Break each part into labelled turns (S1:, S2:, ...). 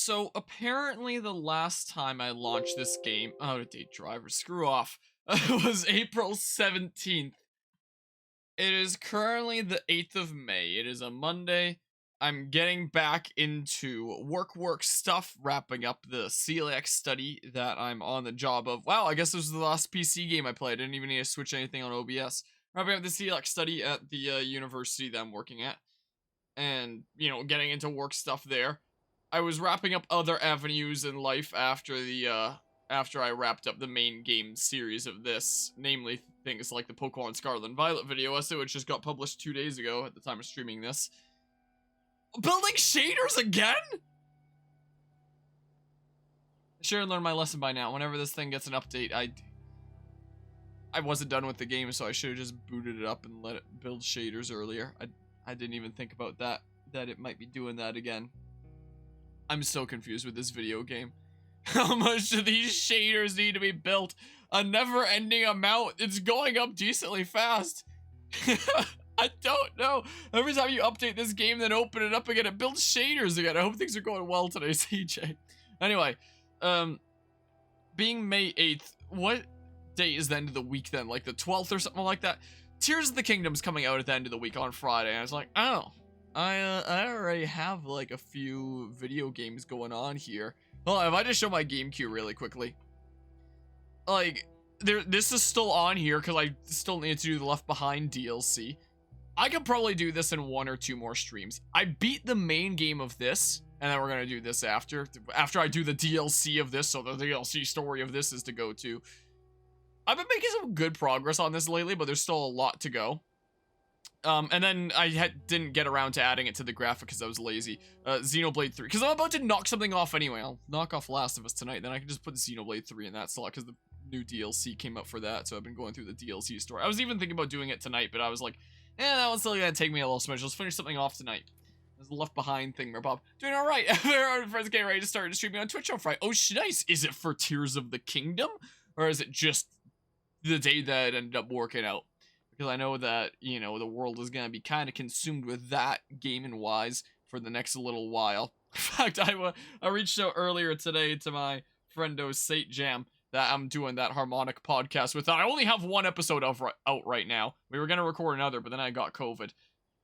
S1: So apparently the last time I launched this game, out of date driver, screw off, was April 17th. It is currently the 8th of May. It is a Monday. I'm getting back into work stuff, wrapping up the celiac study that I'm on the job of. Wow, I guess this was the last PC game I played. I didn't even need to switch anything on OBS. Wrapping up the celiac study at the university that I'm working at. And, getting into work stuff there. I was wrapping up other avenues in life after after I wrapped up the main game series of this, namely things like the Pokemon Scarlet and Violet video essay, which just got published 2 days ago at the time of streaming this. Building shaders again? I should have learned my lesson by now. Whenever this thing gets an update, I wasn't done with the game, so I should have just booted it up and let it build shaders earlier. I didn't even think about that it might be doing that again. I'm so confused with this video game. How much do these shaders need to be built? A never-ending amount. It's going up decently fast. I don't know. Every time you update this game, then open it up again, it builds shaders again. I hope things are going well today, CJ. Anyway, being May 8th, what day is the end of the week then? Like the 12th or something like that? Tears of the Kingdom's coming out at the end of the week on Friday, and I was like, oh, I already have like a few video games going on here. Well, if I just show my game queue really quickly, like this is still on here because I still need to do the Left Behind DLC. I could probably do this in 1 or 2 more streams. I beat the main game of this, and then we're gonna do this after I do the DLC of this. So the DLC story of this is to go to. I've been making some good progress on this lately, but there's still a lot to go. And then I didn't get around to adding it to the graphic because I was lazy. Xenoblade 3, because I'm about to knock something off anyway. I'll knock off Last of Us tonight, then I can just put Xenoblade 3 in that slot because the new DLC came out for that, so I've been going through the DLC story. I was even thinking about doing it tonight, but I was like, that one's still gonna take me a little smidge. Let's finish something off tonight. There's the Left Behind thing there, Bob. Doing alright. Our friends getting ready to start streaming on Twitch on Friday. Oh, nice. Is it for Tears of the Kingdom? Or is it just the day that it ended up working out? Because I know that, the world is going to be kind of consumed with that gaming-wise for the next little while. In fact, I reached out earlier today to my friendo Sate Jam that I'm doing that harmonic podcast with. I only have 1 episode out right now. We were going to record another, but then I got COVID.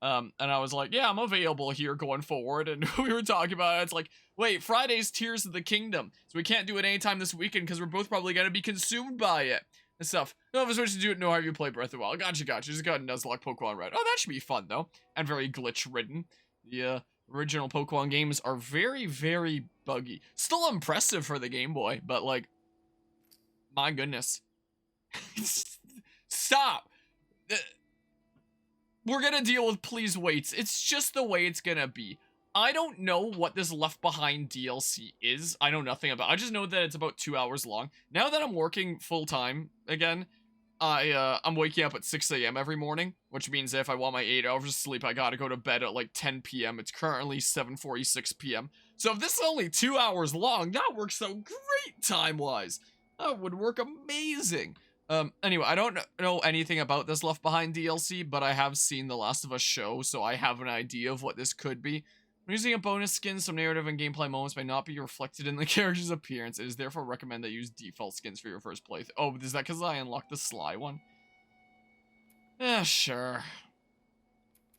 S1: And I was like, yeah, I'm available here going forward. And we were talking about it. It's like, wait, Friday's Tears of the Kingdom. So we can't do it anytime this weekend because we're both probably going to be consumed by it. And stuff. No, if I switch to do it, no, have you play Breath of the Wild? Gotcha. Just got Nuzlocke Pokemon Red. Oh, that should be fun, though. And very glitch-ridden. The original Pokemon games are very, very buggy. Still impressive for the Game Boy, but, like, my goodness. Stop! We're gonna deal with please waits. It's just the way it's gonna be. I don't know what this Left Behind DLC is. I know nothing about it. I just know that it's about 2 hours long. Now that I'm working full-time again, I'm waking up at 6 a.m. every morning, which means that if I want my 8 hours of sleep, I gotta go to bed at like 10 p.m. It's currently 7:46 p.m. So if this is only 2 hours long, that works so great time-wise. That would work amazing. Anyway, I don't know anything about this Left Behind DLC, but I have seen The Last of Us show, so I have an idea of what this could be. When using a bonus skin, some narrative and gameplay moments may not be reflected in the character's appearance. It is therefore recommended that you use default skins for your first playthrough. Oh, is that because I unlocked the Sly one? Yeah, sure.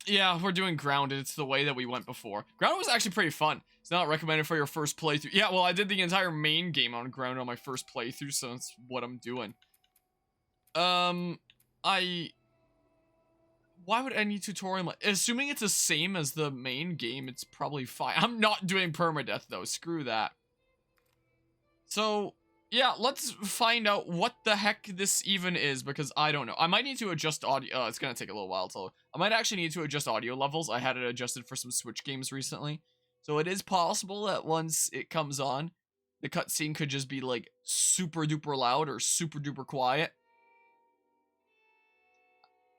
S1: Yeah, we're doing Grounded. It's the way that we went before. Grounded was actually pretty fun. It's not recommended for your first playthrough. Yeah, well, I did the entire main game on Grounded on my first playthrough, so that's what I'm doing. Why would any tutorial... Assuming it's the same as the main game, it's probably fine. I'm not doing permadeath, though. Screw that. So, yeah, let's find out what the heck this even is, because I don't know. I might need to adjust audio... it's gonna take a little while to... I might actually need to adjust audio levels. I had it adjusted for some Switch games recently. So it is possible that once it comes on, the cutscene could just be, like, super duper loud or super duper quiet.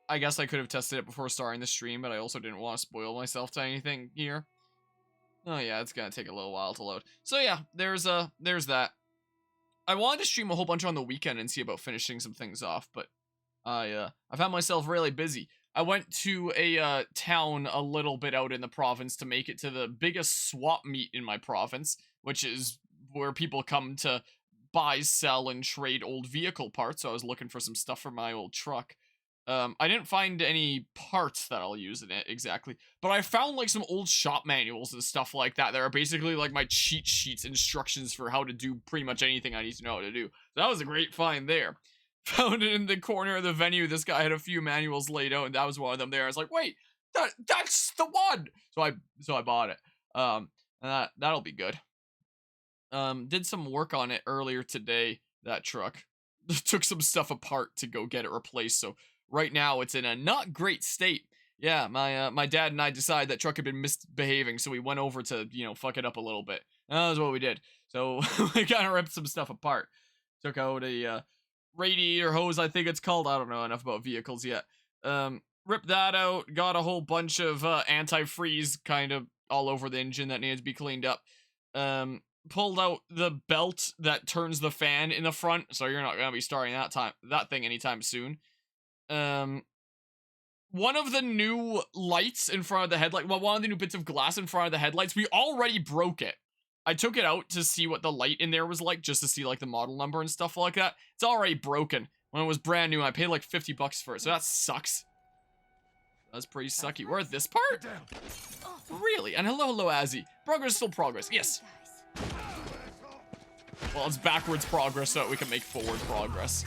S1: I guess I could have tested it before starting the stream, but I also didn't want to spoil myself to anything here. Oh yeah, it's gonna take a little while to load. So yeah, there's that. I wanted to stream a whole bunch on the weekend and see about finishing some things off, but I found myself really busy. I went to a town a little bit out in the province to make it to the biggest swap meet in my province, which is where people come to buy, sell, and trade old vehicle parts. So I was looking for some stuff for my old truck. I didn't find any parts that I'll use in it exactly, but I found like some old shop manuals and stuff like that that are basically like my cheat sheets, instructions for how to do pretty much anything I need to know how to do. So that was a great find there. Found it in the corner of the venue. This guy had a few manuals laid out, and that was one of them there. I was like, wait, that's the one. So I bought it. And that'll be good. Did some work on it earlier today, that truck. Took some stuff apart to go get it replaced, so right now it's in a not great state. Yeah, my dad and I decided that truck had been misbehaving, so we went over to, you know, fuck it up a little bit. That was what we did. So we kind of ripped some stuff apart. Took out a radiator hose, I think it's called. I don't know enough about vehicles yet. Ripped that out. Got a whole bunch of antifreeze kind of all over the engine that needed to be cleaned up. Pulled out the belt that turns the fan in the front, so you're not gonna be starting that thing anytime soon. One of the new lights in front of the headlight, well, one of the new bits of glass in front of the headlights, we already broke it. I took it out to see what the light in there was like, just to see like the model number and stuff like that. It's already broken. When it was brand new, I paid like $50 for it, so that sucks. That's pretty sucky. We're at this part? Really? And hello, Azzy. Progress is still progress. Yes. Well, it's backwards progress so that we can make forward progress.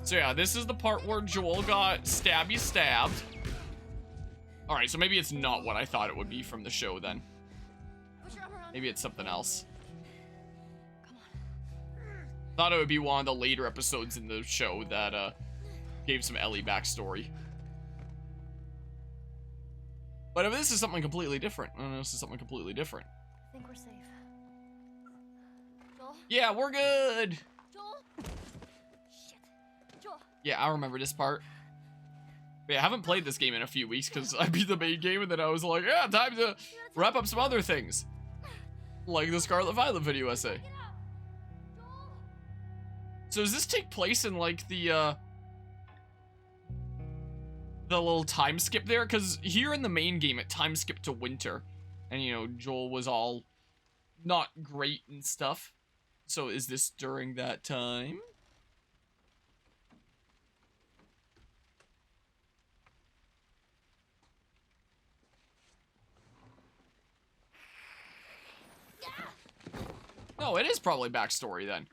S1: So yeah, this is the part where Joel got stabbed. Alright, so maybe it's not what I thought it would be from the show then. Maybe it's something else. Thought it would be one of the later episodes in the show that gave some Ellie backstory. But if this is something completely different, I don't know, this is something completely different.
S2: I think we're safe. Joel?
S1: Yeah, we're good.
S2: Joel? Shit. Joel.
S1: Yeah, I remember this part. But yeah, I haven't played this game in a few weeks because I beat the main game and then I was like, yeah, time to wrap up some other things. Like the Scarlet Violet video essay. So does this take place in like the little time skip there? Because here in the main game it time skipped to winter. And you know, Joel was all not great and stuff. So is this during that time? No, it is probably backstory then.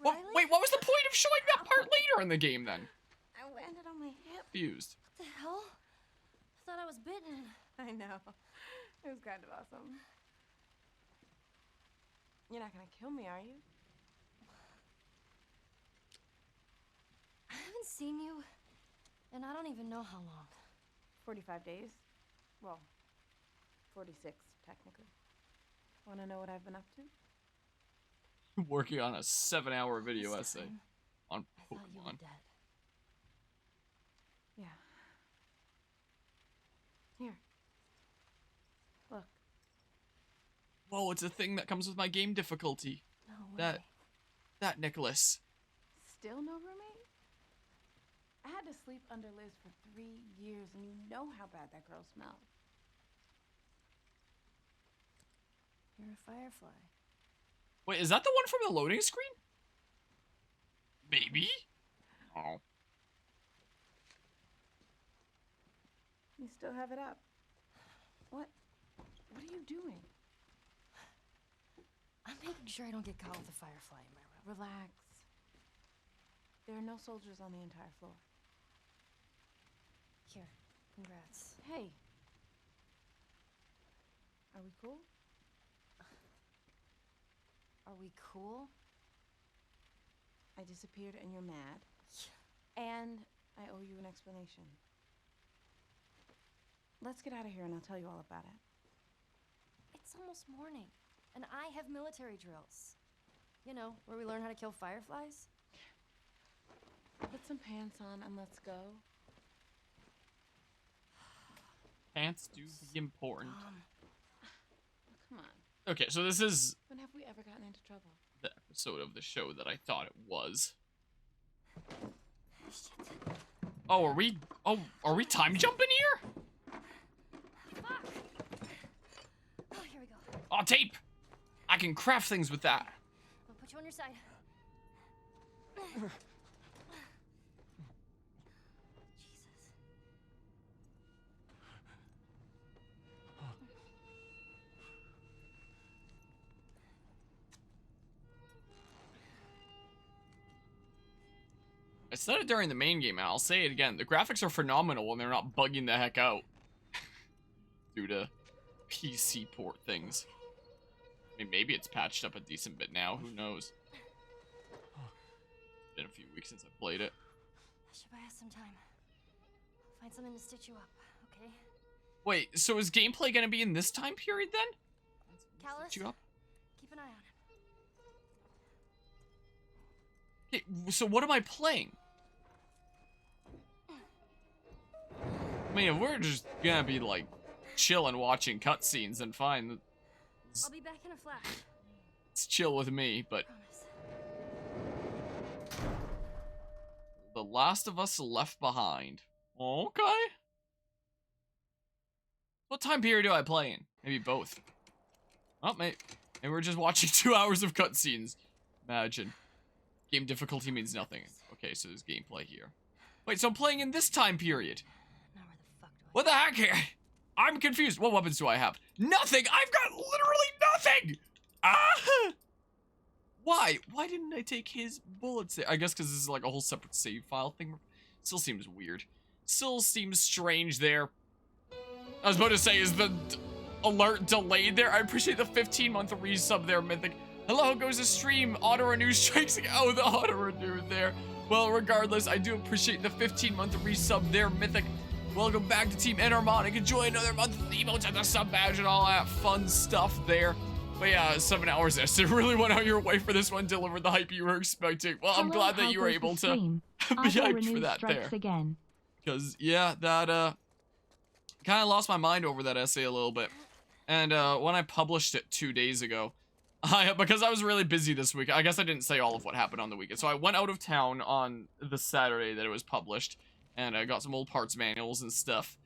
S1: Well, wait, what was the point of showing that part later in the game then?
S2: I landed on my hip.
S1: Confused.
S2: What the hell? I thought I was bitten.
S3: I know. It was kind of awesome. You're not gonna kill me, are you?
S2: I haven't seen you, and I don't even know how long.
S3: 45 days. Well, 46, technically. Wanna know what I've been up to?
S1: Working on a 7-hour video essay on
S2: I thought you were
S1: Pokemon.
S2: dead.
S3: Yeah. Here. Look.
S1: Whoa, it's a thing that comes with my game difficulty.
S2: No way.
S1: That Nicholas.
S3: Still no roommate? I had to sleep under Liz for 3 years, and you know how bad that girl smelled.
S2: You're a firefly.
S1: Wait, is that the one from the loading screen? Maybe? Oh.
S3: You still have it up. What are you doing?
S2: I'm making sure I don't get caught with a firefly in my room.
S3: Relax. There are no soldiers on the entire floor.
S2: Here, congrats.
S3: Hey. Are we cool?
S2: Are we cool?
S3: I disappeared and you're mad. And I owe you an explanation. Let's get out of here and I'll tell you all about it.
S2: It's almost morning, and I have military drills. You know, where we learn how to kill fireflies.
S3: Put some pants on and let's go.
S1: Pants do be important.
S3: Come on.
S1: Okay, so this is
S3: When have we ever gotten into trouble?
S1: the episode of the show that I thought it was.
S2: Shit.
S1: Oh, are we time jumping here?
S2: Fuck! Oh, here we go.
S1: Oh, tape! I can craft things with that.
S2: I'll put you on your side. Jesus.
S1: I said it during the main game, and I'll say it again. The graphics are phenomenal when they're not bugging the heck out. Due to PC port things. I mean, maybe it's patched up a decent bit now. Who knows? It's been a few weeks since I played it.
S2: I should buy us some time. I'll find something to stitch you up, okay?
S1: Wait, so is gameplay gonna be in this time period then?
S2: Callus,
S1: Stitch you up?
S2: keep an eye on him.
S1: Okay, so what am I playing? I mean, if we're just gonna be like chilling watching cutscenes, then fine.
S2: I'll be back in a flash.
S1: It's chill with me, but
S2: Promise.
S1: The Last of Us Left Behind. Okay. What time period do I play in? Maybe both. Oh, maybe we're just watching 2 hours of cutscenes. Imagine. Game difficulty means nothing. Okay, so there's gameplay here. Wait, so I'm playing in this time period.
S2: Now where the fuck do I
S1: What the heck here? I'm confused. What weapons do I have? Nothing! I've got literally nothing! Ah! Why? Why didn't I take his bullets there? I guess because this is like a whole separate save file thing. Still seems weird. Still seems strange there. I was about to say, is the alert delayed there? I appreciate the 15-month resub there, Mythic. Hello, how goes the stream? Auto-renew strikes again. Oh, the auto-renew there. Well, regardless, I do appreciate the 15-month resub there, Mythic. Welcome back to Team Enharmonic. Enjoy another month of the emotes and the sub badge and all that fun stuff there. But yeah, 7 hours there. So really went out your way for this one, delivered the hype you were expecting. Well, I'm glad that you were able to be hyped for that there.
S4: Again.
S1: Because, yeah, that, kind of lost my mind over that essay a little bit. And, when I published it 2 days ago, because I was really busy this week, I guess I didn't say all of what happened on the weekend. So I went out of town on the Saturday that it was published. And I got some old parts manuals and stuff.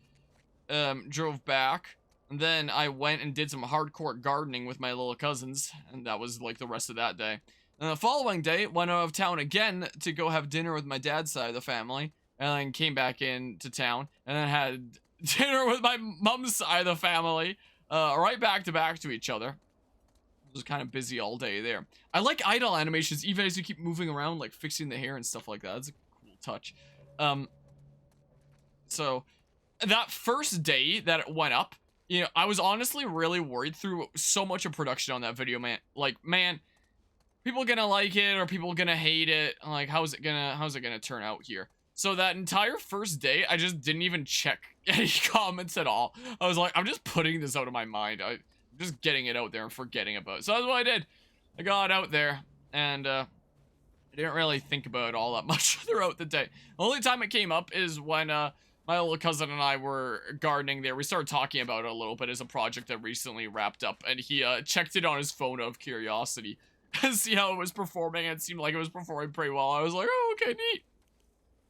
S1: Drove back. And then I went and did some hardcore gardening with my little cousins. And that was like the rest of that day. And the following day, went out of town again to go have dinner with my dad's side of the family. And then came back into town. And then had dinner with my mom's side of the family. Right back to back to each other. It was kind of busy all day there. I like idle animations even as you keep moving around, like fixing the hair and stuff like that. It's a cool touch. So, that first day that it went up, you know, I was honestly really worried through so much of production on that video, man. Like, man, people gonna like it or people gonna hate it? Like, how's it gonna turn out here? So that entire first day, I just didn't even check any comments at all. I was like, I'm just putting this out of my mind. I'm just getting it out there and forgetting about it. So that's what I did. I got it out there, and I didn't really think about it all that much throughout the day. The only time it came up is when my little cousin and I were gardening there. We started talking about it a little bit as a project that recently wrapped up, and he checked it on his phone out of curiosity to see how it was performing, and it seemed like it was performing pretty well. I was like, oh, okay, neat.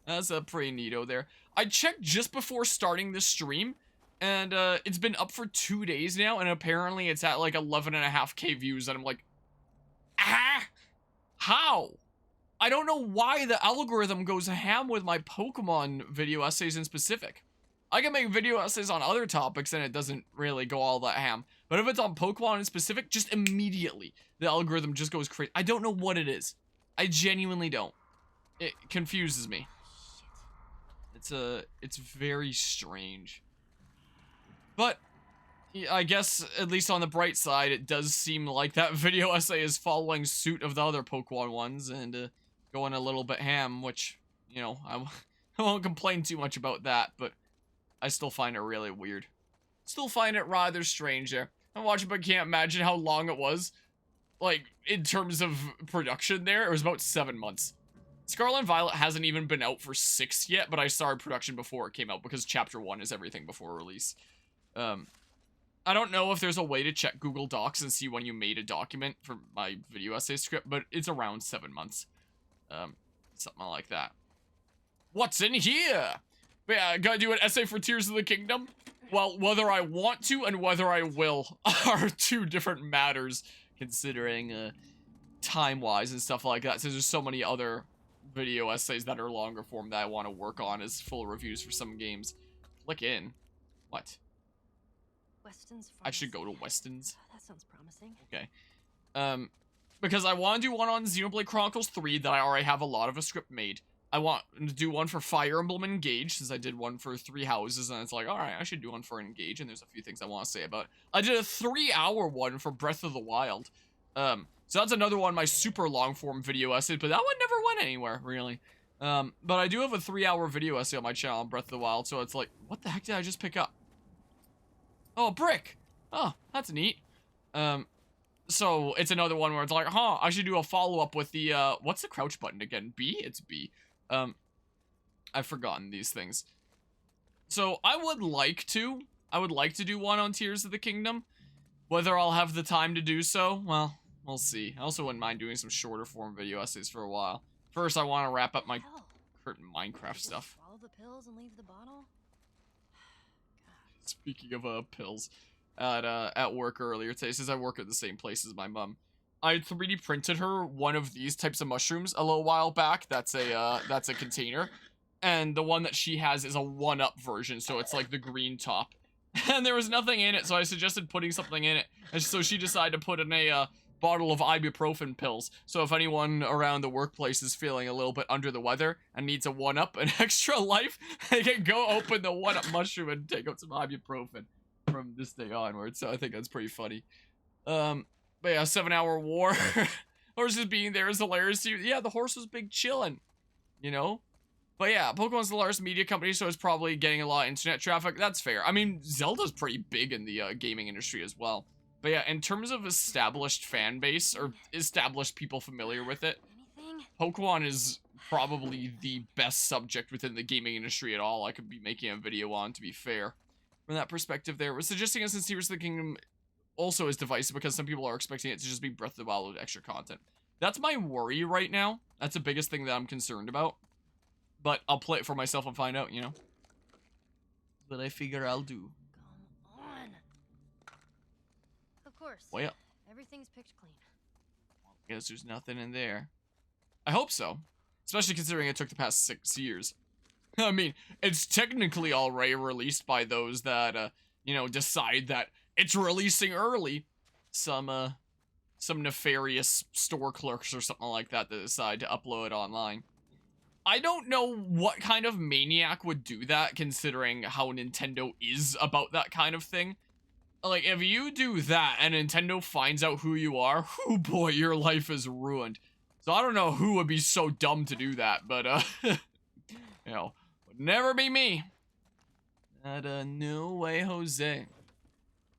S1: That's a pretty neato there. I checked just before starting this stream, and it's been up for 2 days now, and apparently it's at like 11.5K views, and I'm like, how? I don't know why the algorithm goes ham with my Pokemon video essays in specific. I can make video essays on other topics and it doesn't really go all that ham. But if it's on Pokemon in specific, just immediately the algorithm just goes crazy. I don't know what it is. I genuinely don't. It confuses me. It's very strange. But I guess, at least on the bright side, it does seem like that video essay is following suit of the other Pokemon ones and going a little bit ham, which, you know, I won't complain too much about that, but I still find it really weird. Still find it rather strange there. I'm watching, but can't imagine how long it was. Like, in terms of production there, it was about 7 months. Scarlet and Violet hasn't even been out for 6 yet, but I started production before it came out because Chapter 1 is everything before release. I don't know if there's a way to check Google Docs and see when you made a document for my video essay script, but it's around 7 months. Something like that. What's in here? But yeah, gotta do an essay for Tears of the Kingdom. Well, whether I want to and whether I will are two different matters, considering time-wise and stuff like that. So there's so many other video essays that are longer form that I want to work on as full reviews for some games. Click in. What?
S2: Weston's
S1: I should go to
S2: pharmacy.
S1: Weston's.
S2: That sounds promising.
S1: Okay. Because I want to do one on Xenoblade Chronicles 3 that I already have a lot of a script made. I want to do one for Fire Emblem Engage, since I did one for 3 Houses, and it's like, alright, I should do one for Engage, and there's a few things I want to say about it. I did a 3-hour one for Breath of the Wild. So that's another one of my super long-form video essays, but that one never went anywhere, really. But I do have a 3-hour video essay on my channel on Breath of the Wild, so it's like, what the heck did I just pick up? Oh, a brick! Oh, that's neat. So it's another one where it's like, huh, I should do a follow-up with the, what's the crouch button again? B? It's B. I've forgotten these things. So I would like to do one on Tears of the Kingdom. Whether I'll have the time to do so, well, we'll see. I also wouldn't mind doing some shorter form video essays for a while. First, I want to wrap up my
S2: Hell,
S1: current Minecraft
S2: just
S1: stuff.
S2: Swallow the pills and leave the bottle.
S1: Speaking of pills, at work earlier today, since I work at the same place as my mom, I 3D printed her one of these types of mushrooms a little while back. That's a container, and the one that she has is a 1-up version, so it's like the green top, and there was nothing in it, so I suggested putting something in it, and so she decided to put in a bottle of ibuprofen pills. So if anyone around the workplace is feeling a little bit under the weather and needs a 1-up, an extra life, they can go open the 1-up mushroom and take out some ibuprofen from this day onwards. So I think that's pretty funny. But yeah, 7-hour war. Horses being there is hilarious. Yeah, the horse was big chillin', you know? But yeah, Pokemon's the largest media company, so it's probably getting a lot of internet traffic. That's fair. I mean, Zelda's pretty big in the gaming industry as well. But yeah, in terms of established fan base, or established people familiar with it,
S2: Anything?
S1: Pokemon is probably the best subject within the gaming industry at all I could be making a video on, to be fair. From that perspective there, we're suggesting it since Tears of the Kingdom also is divisive because some people are expecting it to just be Breath of the Wild with extra content. That's my worry right now. That's the biggest thing that I'm concerned about. But I'll play it for myself and find out, you know? But I figure I'll do.
S2: Come on. Of course.
S1: Well,
S2: Everything's picked clean.
S1: I guess there's nothing in there. I hope so. Especially considering it took the past 6 years. I mean, it's technically already released by those that, you know, decide that it's releasing early. Some nefarious store clerks or something like that that decide to upload it online. I don't know what kind of maniac would do that, considering how Nintendo is about that kind of thing. Like, if you do that and Nintendo finds out who you are, oh boy, your life is ruined. So I don't know who would be so dumb to do that, but, you know, would never be me. No way, Jose.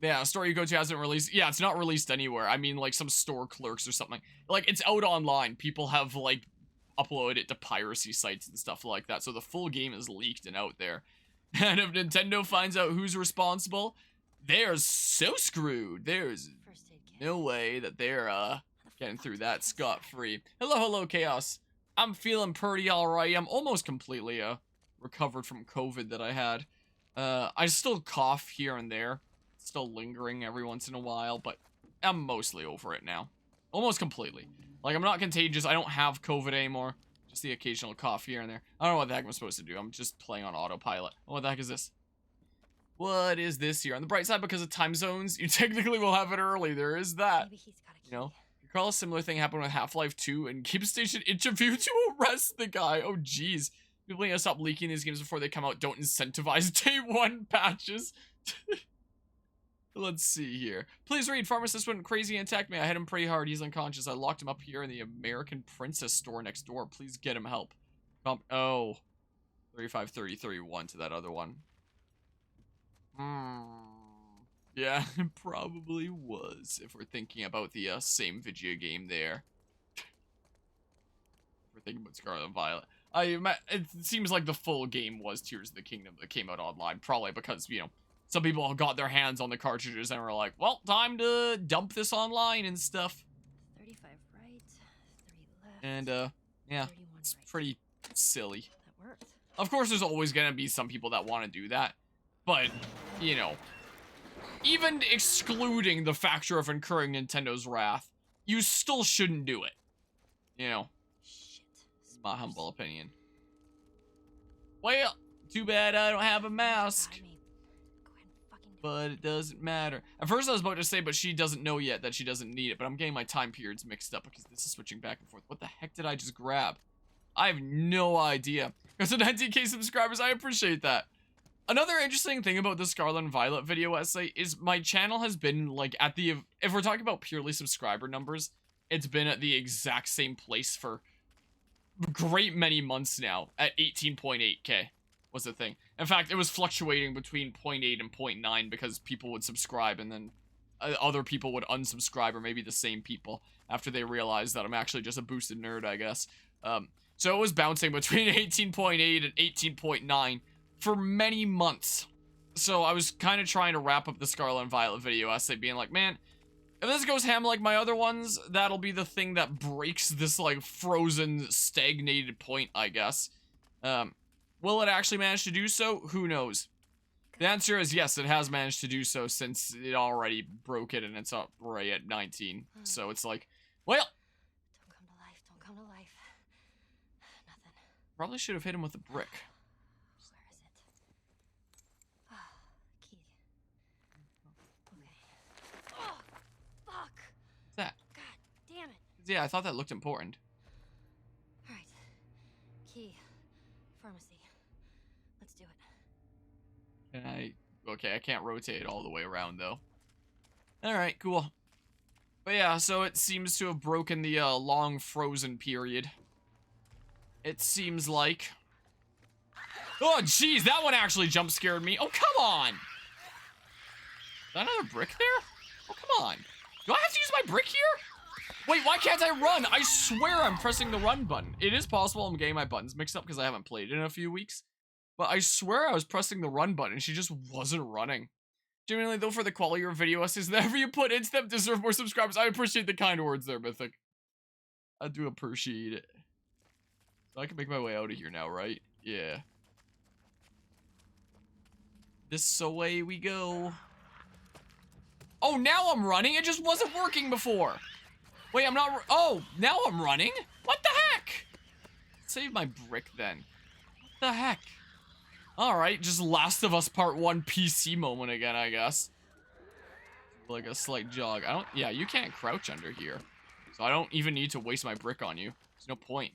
S1: Yeah, Store You Go To hasn't released. Yeah, it's not released anywhere. I mean, like, some store clerks or something. Like, it's out online. People have, like, uploaded it to piracy sites and stuff like that. So the full game is leaked and out there. And if Nintendo finds out who's responsible, they're so screwed. There's
S2: First aid kit.
S1: no way that they're, getting through that scot-free. Hello, Chaos. I'm feeling pretty alright. I'm almost completely, recovered from COVID that I had. I still cough here and there. Still lingering every once in a while, but I'm mostly over it now. Almost completely. Like, I'm not contagious. I don't have COVID anymore. Just the occasional cough here and there. I don't know what the heck I'm supposed to do. I'm just playing on autopilot. Oh, what the heck is this? What is this here? On the bright side, because of time zones, you technically will have it early. There is that.
S2: Maybe he's got a key.
S1: You know? Recall a similar thing happened with Half-Life 2 and Keep Station interview to arrest the guy. Oh, jeez. People need to stop leaking these games before they come out. Don't incentivize day 1 patches. Let's see here. Please read. Pharmacist went crazy and attacked me. I hit him pretty hard. He's unconscious. I locked him up here in the American Princess store next door. Please get him help. Oh. 35-30-31 to that other one. Yeah, it probably was, if we're thinking about the same video game there. We're thinking about Scarlet and Violet. It seems like the full game was Tears of the Kingdom that came out online. Probably because, you know, some people got their hands on the cartridges and were like, well, time to dump this online and stuff.
S2: 35 right, 3 left.
S1: And, yeah,
S2: 31
S1: it's
S2: right.
S1: pretty silly.
S2: That worked.
S1: Of course, there's always gonna be some people that want to do that, but, you know, even excluding the factor of incurring Nintendo's wrath, you still shouldn't do it. You know,
S2: Shit.
S1: it's my humble opinion. Well, too bad I don't have a mask.
S2: I mean, go ahead and fucking do it.
S1: But it doesn't matter. At first I was about to say, but she doesn't know yet that she doesn't need it, but I'm getting my time periods mixed up because this is switching back and forth. What the heck did I just grab? I have no idea. Because of 19k subscribers, I appreciate that. Another interesting thing about the Scarlet and Violet video essay is my channel has been, like, at the... If we're talking about purely subscriber numbers, it's been at the exact same place for a great many months now, at 18.8k was the thing. In fact, it was fluctuating between 0.8 and 0.9 because people would subscribe and then other people would unsubscribe, or maybe the same people, after they realized that I'm actually just a boosted nerd, I guess. So it was bouncing between 18.8 and 18.9 for many months. So I was kind of trying to wrap up the Scarlet and Violet video essay, being like, man, if this goes ham like my other ones, that'll be the thing that breaks this, like, frozen, stagnated point, I guess. Will it actually manage to do so? Who knows? The answer is yes, it has managed to do so since it already broke it and it's up right at 19. So it's like, well...
S2: Don't come to life. Don't come to life. Nothing.
S1: Probably should have hit him with a brick.
S2: Where is it? Ah, key. Okay. Oh, fuck.
S1: What's that?
S2: God damn it.
S1: Yeah, I thought that looked important.
S2: All right. Key. Pharmacy. Let's do it.
S1: Can I... Okay, I can't rotate it all the way around, though. Alright, cool. But yeah, so it seems to have broken the long frozen period. It seems like... Oh, jeez, that one actually jump scared me. Oh, come on! Is that another brick there? Oh, come on. Do I have to use my brick here? Wait, why can't I run? I swear I'm pressing the run button. It is possible I'm getting my buttons mixed up because I haven't played in a few weeks. But I swear I was pressing the run button and she just wasn't running. Genuinely, though, for the quality of your video essays, whatever you put into them deserve more subscribers. I appreciate the kind words there, Mythic. I do appreciate it. So I can make my way out of here now, right? Yeah. This away we go. Oh, now I'm running? It just wasn't working before. Wait, I'm not... Oh, now I'm running? What the heck? Save my brick, then. What the heck? Alright, just Last of Us Part 1 PC moment again, I guess. Like a slight jog. I don't... Yeah, you can't crouch under here. So I don't even need to waste my brick on you. There's no point.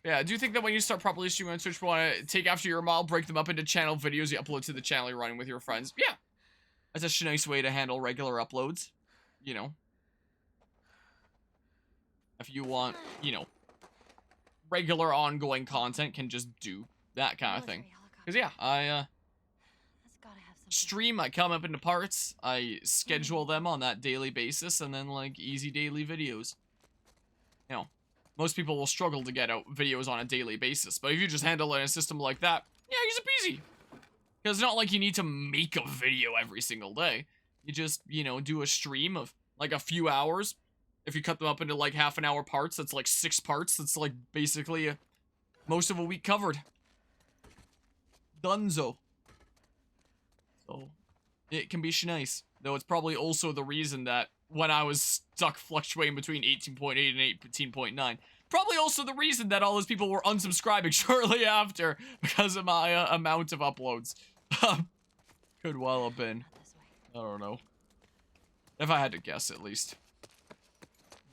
S1: Yeah, I do think that when you start properly streaming on Twitch, you want to take after your model, break them up into channel videos you upload to the channel you're running with your friends. Yeah. That's a nice way to handle regular uploads. You know. If you want, you know, regular ongoing content, can just do that kind of thing. Because, yeah, I,
S2: That's gotta have something.
S1: stream, I come up into parts, I schedule them on that daily basis, and then, like, easy daily videos. You know, most people will struggle to get out videos on a daily basis, but if you just handle it in a system like that, yeah, easy peasy. Because it's not like you need to make a video every single day. You just, you know, do a stream of, like, a few hours. If you cut them up into, like, half an hour parts, that's, like, 6 parts. That's, like, basically most of a week covered. Dunzo. So, it can be nice. Though it's probably also the reason that when I was stuck fluctuating between 18.8 and 18.9, probably also the reason that all those people were unsubscribing shortly after because of my amount of uploads. Could well have been.
S2: Not this way.
S1: I don't know. If I had to guess, at least.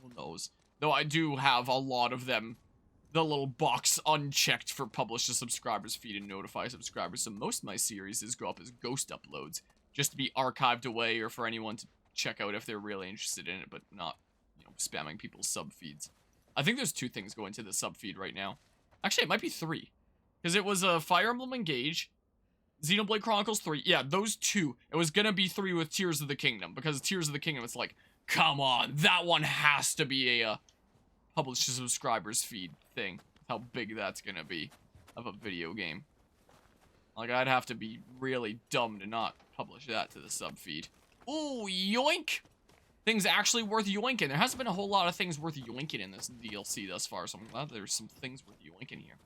S1: Who knows? Though I do have a lot of them. The little box unchecked for publish to subscribers feed and notify subscribers. So most of my series go up as ghost uploads. Just to be archived away or for anyone to check out if they're really interested in it. But not, you know, spamming people's sub feeds. I think there's 2 things going to the sub feed right now. Actually, it might be 3. Because it was Fire Emblem Engage, Xenoblade Chronicles 3. Yeah, those 2. It was gonna be 3 with Tears of the Kingdom. Because Tears of the Kingdom, it's like, come on, that one has to be a publish to subscribers feed thing. How big that's gonna be of a video game. Like, I'd have to be really dumb to not publish that to the sub feed. Ooh, yoink! Things actually worth yoinking. There hasn't been a whole lot of things worth yoinking in this DLC thus far, so I'm glad there's some things worth yoinking here.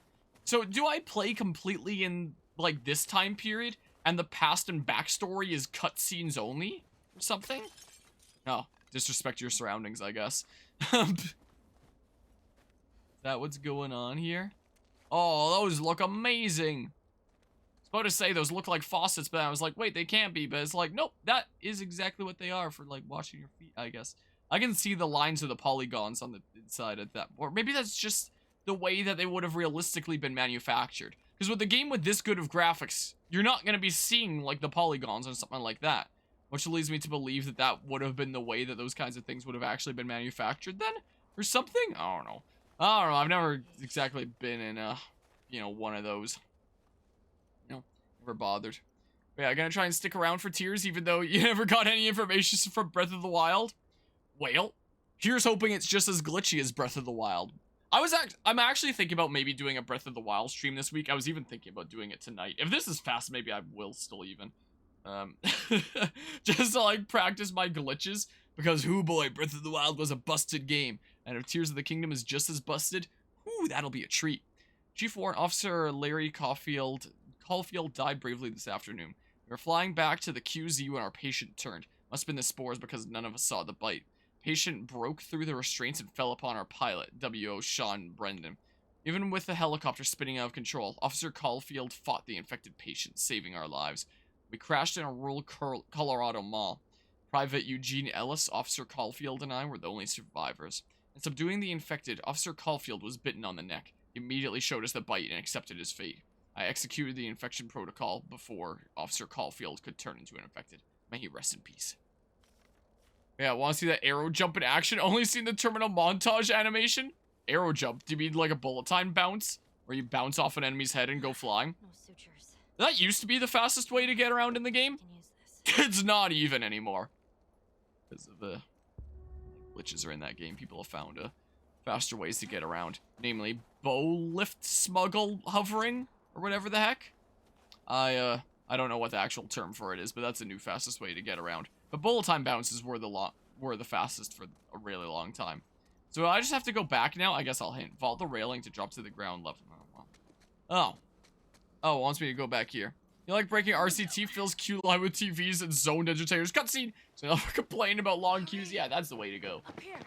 S1: So do I play completely in like this time period and the past and backstory is cutscenes only or something? No, disrespect your surroundings, I guess. Is that what's going on here? Oh, those look amazing. I was about to say those look like faucets, but I was like, wait, they can't be. But it's like, nope, that is exactly what they are for like washing your feet, I guess. I can see the lines of the polygons on the inside of that. Or maybe that's just the way that they would have realistically been manufactured. Because with a game with this good of graphics, you're not going to be seeing like the polygons or something like that. Which leads me to believe that that would have been the way that those kinds of things would have actually been manufactured then? Or something? I don't know. I don't know. I've never exactly been in you know, one of those. You know, never bothered. But yeah, I'm gonna try and stick around for Tears even though you never got any information from Breath of the Wild. Well, here's hoping it's just as glitchy as Breath of the Wild. I'm actually thinking about maybe doing a Breath of the Wild stream this week. I was even thinking about doing it tonight. If this is fast, maybe I will still even. Just to like practice my glitches, because whoo boy, Breath of the Wild was a busted game, and if Tears of the Kingdom is just as busted, whoo, that'll be a treat. G4 Officer Larry Caulfield died bravely this afternoon. We were flying back to the QZ when our patient turned. Must have been the spores because none of us saw the bite. Patient broke through the restraints and fell upon our pilot, W.O. Sean Brendan. Even with the helicopter spinning out of control, Officer Caulfield fought the infected patient, saving our lives. We crashed in a rural Colorado mall. Private Eugene Ellis, Officer Caulfield, and I were the only survivors. In subduing the infected, Officer Caulfield was bitten on the neck. He immediately showed us the bite and accepted his fate. I executed the infection protocol before Officer Caulfield could turn into an infected. May he rest in peace. Yeah, want to see that arrow jump in action? Only seen the terminal montage animation? Arrow jump? Do you mean like a bullet time bounce? Where you bounce off an enemy's head and go flying?
S2: No sutures.
S1: That used to be the fastest way to get around in the game.
S2: Can use this.
S1: It's not even anymore. Because of the glitches are in that game, people have found faster ways to get around. Namely, bow lift smuggle hovering, or whatever the heck. I don't know what the actual term for it is, but that's a new fastest way to get around. But bullet time bounces were the fastest for a really long time. So I just have to go back now. I guess I'll hint. Vault the railing to drop to the ground level. Oh. Oh, it wants me to go back here. You like breaking RCT, fills queue line with TVs and zone agitators. Cutscene! So you'll never complain about long queues. Yeah, that's the way to go.
S2: Up here.